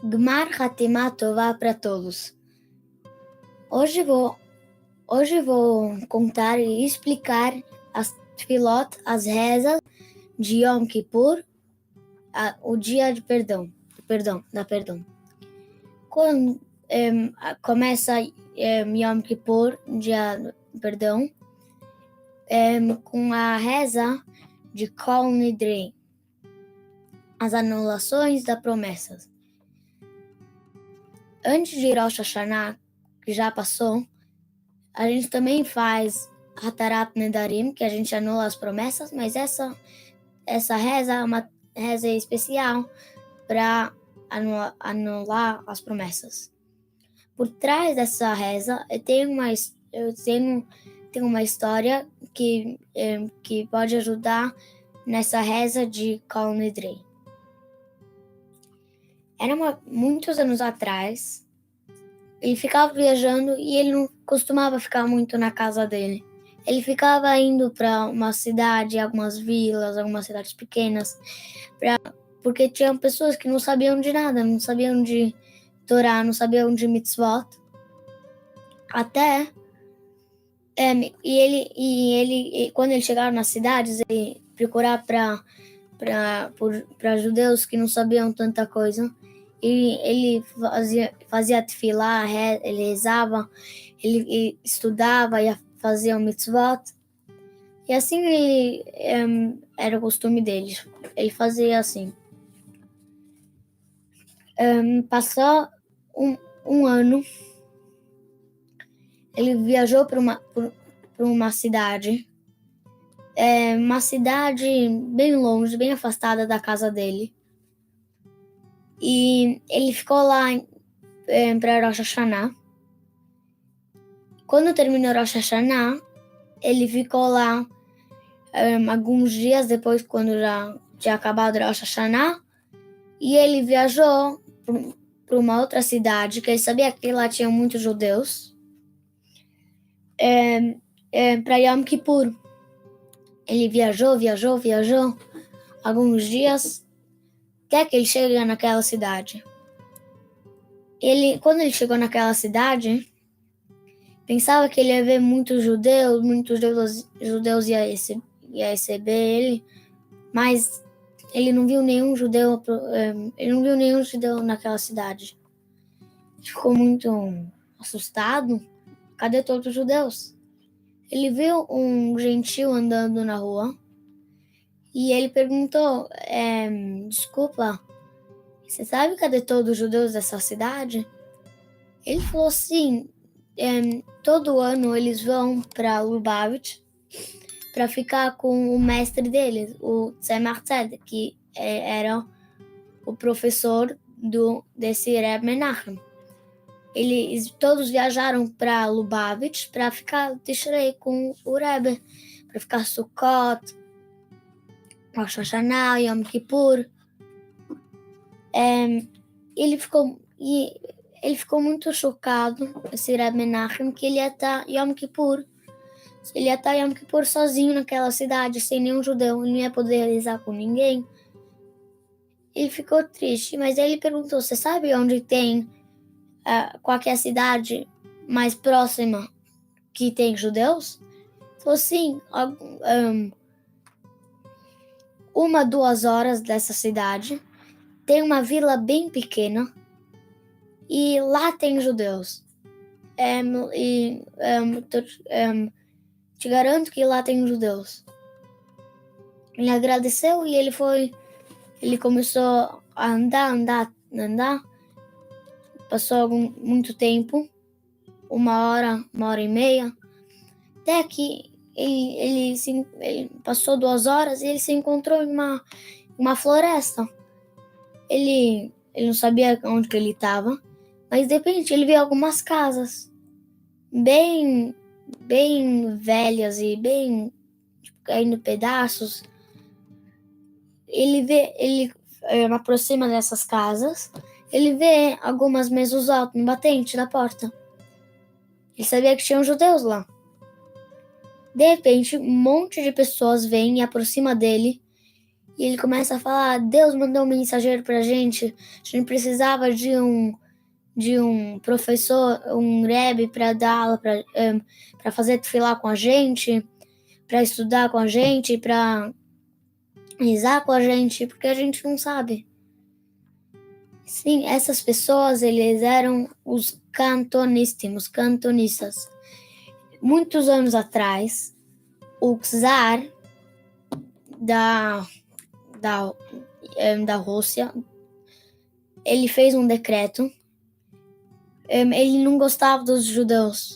Gmar Hatimah Tová para todos. Hoje vou contar e explicar as tefilot, as rezas de Yom Kippur, o dia de perdão. Quando começa Yom Kippur, dia de perdão, com a reza de Kol Nidrei, as anulações das promessas. Antes de Rosh Hashanah, que já passou, a gente também faz Hatarat Nedarim, que a gente anula as promessas, mas essa reza é uma reza especial para anular as promessas. Por trás dessa reza tem uma história que pode ajudar nessa reza de Kol Nidrei. Era muitos anos atrás. Ele ficava viajando e ele não costumava ficar muito na casa dele. Ele ficava indo para uma cidade, algumas vilas, algumas cidades pequenas, porque tinham pessoas que não sabiam de nada, não sabiam de Torá, não sabiam de mitzvot. E quando ele chegava nas cidades, ele procurava para judeus que não sabiam tanta coisa. E ele fazia tefilá, ele rezava, ele estudava e fazia o mitzvot. E assim era o costume dele. Ele fazia assim. Passou um ano. Ele viajou para uma cidade. Uma cidade bem longe, bem afastada da casa dele. E ele ficou lá para Rosh Hashanah. Quando terminou Rosh Hashanah, ele ficou lá alguns dias depois, quando já tinha acabado Rosh Hashanah, e ele viajou para uma outra cidade, que ele sabia que lá tinha muitos judeus, para Yom Kippur. Ele viajou alguns dias, até que ele chega naquela cidade. Quando ele chegou naquela cidade, pensava que ele ia ver muitos judeus ia receber ele, mas ele não viu nenhum judeu naquela cidade. Ficou muito assustado. Cadê todos os judeus? Ele viu um gentil andando na rua e ele perguntou, desculpa, você sabe cadê todos os judeus dessa cidade? Ele falou assim, todo ano eles vão para Lubavitch para ficar com o mestre deles, o Tzemach Tzedek, que era o professor desse Reb Menachem. Eles todos viajaram para Lubavitch para ficar Tishrei com o Rebbe, para ficar Sukkot, Rosh Hashanah, Yom Kippur. Ele ficou muito chocado, esse Reb Menachem, que ele ia estar Yom Kippur. Ele ia estar Yom Kippur sozinho naquela cidade, sem nenhum judeu, ele não ia poder realizar com ninguém. Ele ficou triste, mas aí ele perguntou, você sabe onde tem qualquer cidade mais próxima que tem judeus? Ele falou, sim, 2 horas dessa cidade, tem uma vila bem pequena, e lá tem judeus. Te garanto que lá tem judeus. Ele agradeceu e ele começou a andar. Passou muito tempo, 1 hora e meia, até que ele passou 2 horas e ele se encontrou em uma floresta. Ele não sabia onde que ele estava, mas de repente ele viu algumas casas bem velhas e bem caindo pedaços. Ele aproxima dessas casas, ele vê algumas mezuzot no batente da porta. Ele sabia que tinham judeus lá. De repente, um monte de pessoas vêm e aproxima dele E ele começa a falar, Deus mandou um mensageiro pra gente, a gente precisava de um professor, um rebbe para dar aula, para fazer tefilá com a gente, para estudar com a gente, para rezar com a gente, porque a gente não sabe. Sim, essas pessoas, eles eram os cantonistas. Muitos anos atrás, o czar da Rússia, ele fez um decreto. Ele não gostava dos judeus.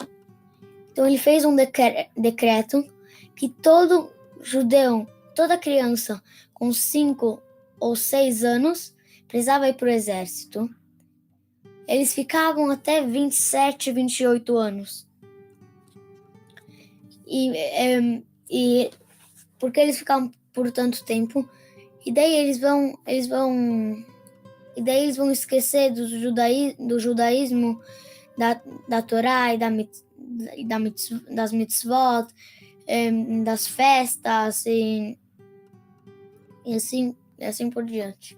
Então ele fez um decreto que todo judeu, toda criança com 5 ou 6 anos precisava ir para o exército. Eles ficavam até 27, 28 anos. E porque eles ficavam por tanto tempo, e daí eles vão esquecer do judaísmo, da Torá e das mitzvot, das festas e assim por diante.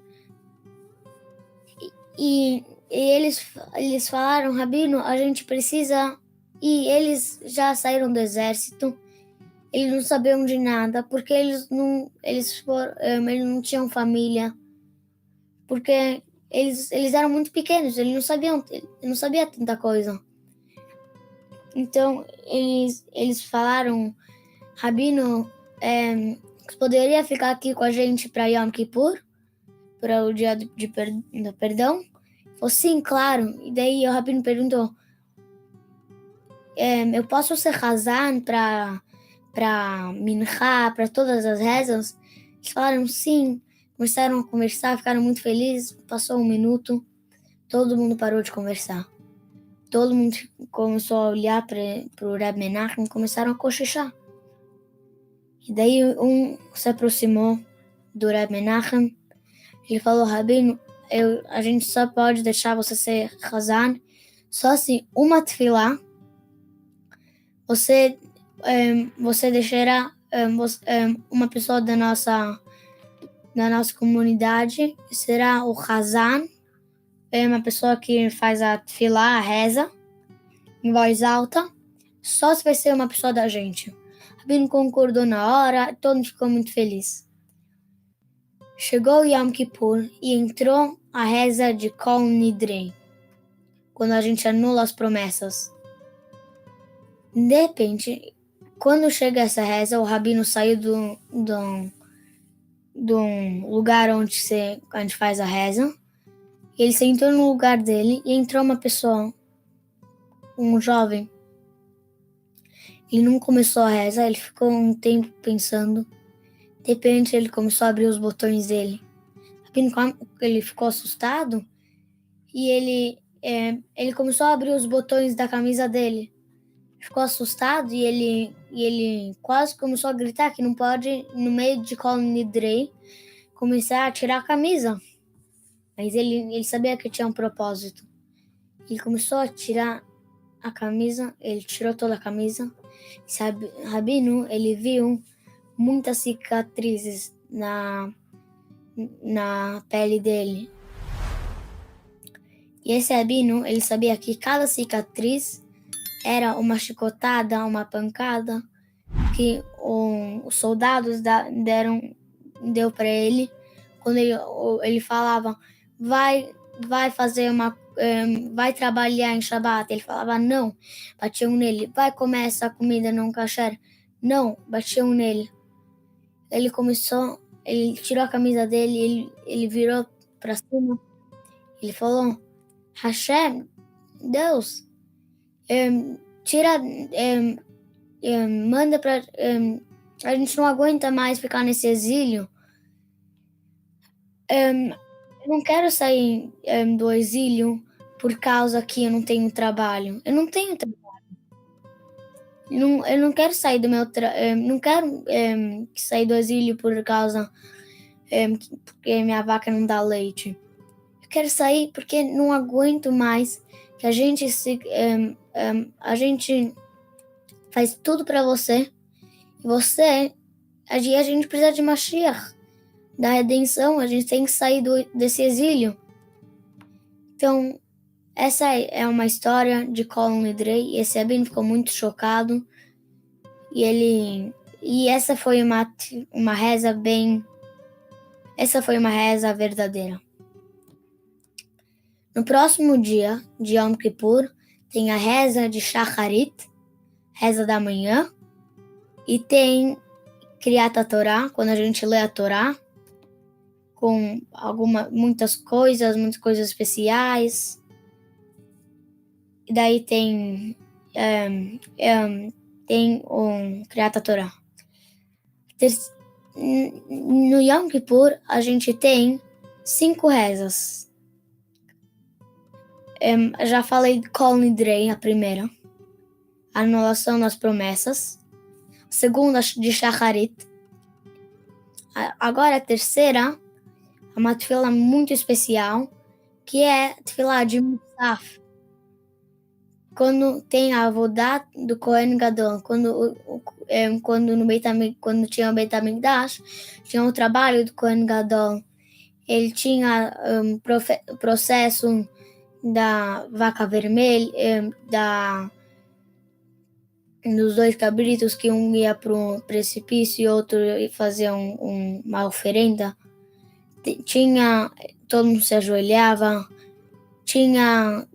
E eles falaram, Rabino, a gente precisa... E eles já saíram do exército, eles não sabiam de nada, porque eles não tinham família, porque eles eram muito pequenos, eles não sabiam tanta coisa. Então, eles falaram, Rabino, poderia ficar aqui com a gente para Yom Kippur, para o dia do perdão? Ele falou, sim, claro. E daí o Rabino perguntou, eu posso ser Hazan para Minchá, para todas as rezas? Eles falaram, sim. Começaram a conversar, ficaram muito felizes. Passou 1 minuto, todo mundo parou de conversar. Todo mundo começou a olhar para o Reb Menachem e começaram a cochichar. E daí um se aproximou do Reb Menachem. Ele falou, Rabino, a gente só pode deixar você ser Hazan só se uma tefilá você deixará uma pessoa da nossa comunidade, será o Hazan, uma pessoa que faz a tefilá, a reza, em voz alta, só se vai ser uma pessoa da gente. O Rabino concordou na hora, todo mundo ficou muito feliz. Chegou o Yom Kippur e entrou a reza de Kol Nidrei, quando a gente anula as promessas. De repente, quando chega essa reza, o Rabino saiu do lugar onde a gente faz a reza. Ele sentou no lugar dele e entrou uma pessoa, um jovem. Ele não começou a reza, ele ficou um tempo pensando. De repente, ele começou a abrir os botões dele. Ele ficou assustado e ele começou a abrir os botões da camisa dele. Ficou assustado e ele quase começou a gritar que não pode, no meio de Kol Nidrei, começar a tirar a camisa. Mas ele sabia que tinha um propósito. Ele começou a tirar a camisa, ele tirou toda a camisa. Rabino, ele viu muitas cicatrizes na pele dele. E esse Rabino, ele sabia que cada cicatriz era uma chicotada, uma pancada que os soldados deu para ele quando ele falava vai fazer vai trabalhar em Shabbat. Ele falava não, batiam nele. Vai comer essa comida não kasher. Não, batiam nele. Ele tirou a camisa dele, ele virou para cima. Ele falou, Hashem, Deus, manda para... a gente não aguenta mais ficar nesse exílio. Eu não quero sair do exílio por causa que eu não tenho trabalho. Eu não tenho trabalho. Eu não quero sair do meu não quero sair do exílio por causa porque minha vaca não dá leite. Eu quero sair porque não aguento mais que a gente faz tudo para você. E a gente precisa de Mashiach. da redenção, a gente tem que sair desse exílio. Então, essa é uma história de Colin Lidrey. Esse Eben ficou muito chocado. E essa foi uma reza bem... Essa foi uma reza verdadeira. No próximo dia de Yom Kippur, tem a reza de Shacharit, reza da manhã, e tem Kriyat Torá, quando a gente lê a Torá, com muitas coisas especiais. E daí tem Kriyat Torá. No Yom Kippur, a gente tem 5 rezas. Já falei de Kol Nidrei, a primeira, a anulação das promessas. A segunda, de Shacharit. Agora a terceira é uma tefila muito especial, que é a tefila de Musaf. Quando tem a avodá do Kohen Gadol, quando tinha o Beit HaMikdash, tinha o trabalho do Kohen Gadol. Ele tinha o processo da vaca vermelha, dos 2 cabritos, que um ia para o precipício e outro fazia uma oferenda. Todo mundo se ajoelhava, tinha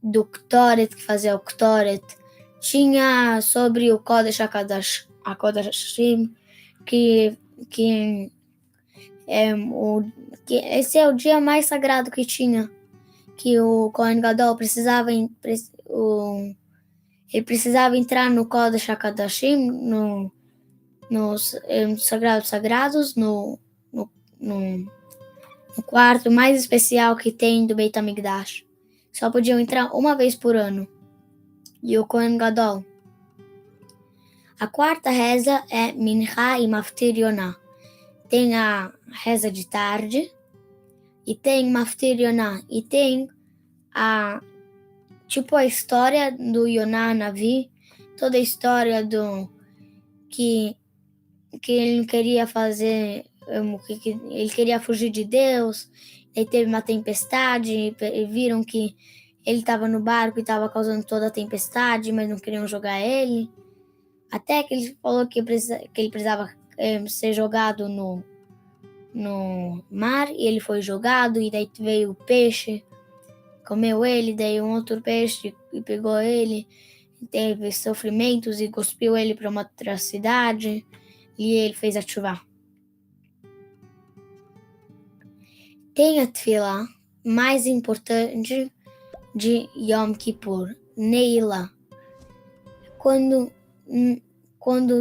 do Ktoret, que fazia o Ktoret, tinha sobre o Kodesh HaKodashim, que esse é o dia mais sagrado que tinha, que o Kohen Gadol precisava entrar no Kodesh HaKodashim, nos sagrados, no quarto mais especial que tem do Beit HaMikdash. Só podiam entrar uma vez por ano. E o Kohen Gadol. A quarta reza é Mincha e Maftir Yonah. Tem a reza de tarde, e tem Maftir Yonah, e tem a história do Yonah Navi, toda a história do que ele não queria fazer, ele queria fugir de Deus, aí teve uma tempestade, e viram que ele estava no barco e estava causando toda a tempestade, mas não queriam jogar ele, até que ele falou que ele precisava ser jogado no mar, e ele foi jogado, e daí veio o peixe, comeu ele, daí um outro peixe e pegou ele, teve sofrimentos e cuspiu ele para uma outra cidade, e ele fez a tshuvá. Tem a tefilá mais importante de Yom Kippur, Neilá. Quando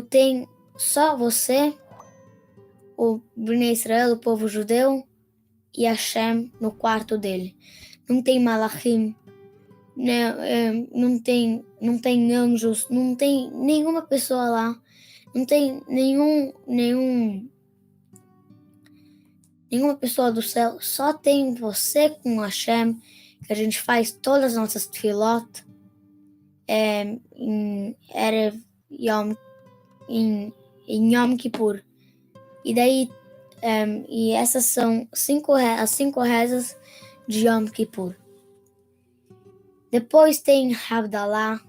tem só você, o Bnei Israel, o povo judeu, e Hashem no quarto dele. Não tem malachim, não tem anjos, não tem nenhuma pessoa lá, não tem nenhuma pessoa do céu, só tem você com Hashem, que a gente faz todas as nossas tefilot em Erev Yom, em Yom Kippur. E daí, e essas são as 5 rezas de Yom Kippur. Depois tem Havdalah,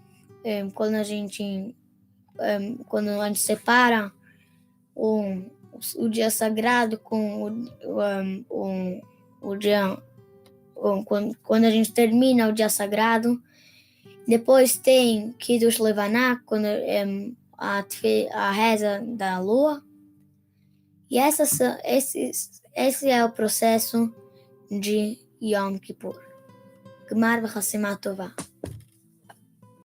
quando a gente separa o dia sagrado com o dia, quando a gente termina o dia sagrado. Depois tem Kiddush Levaná, quando a reza da lua. E esse é o processo de Yom Kippur. Gmar v'chassima tová.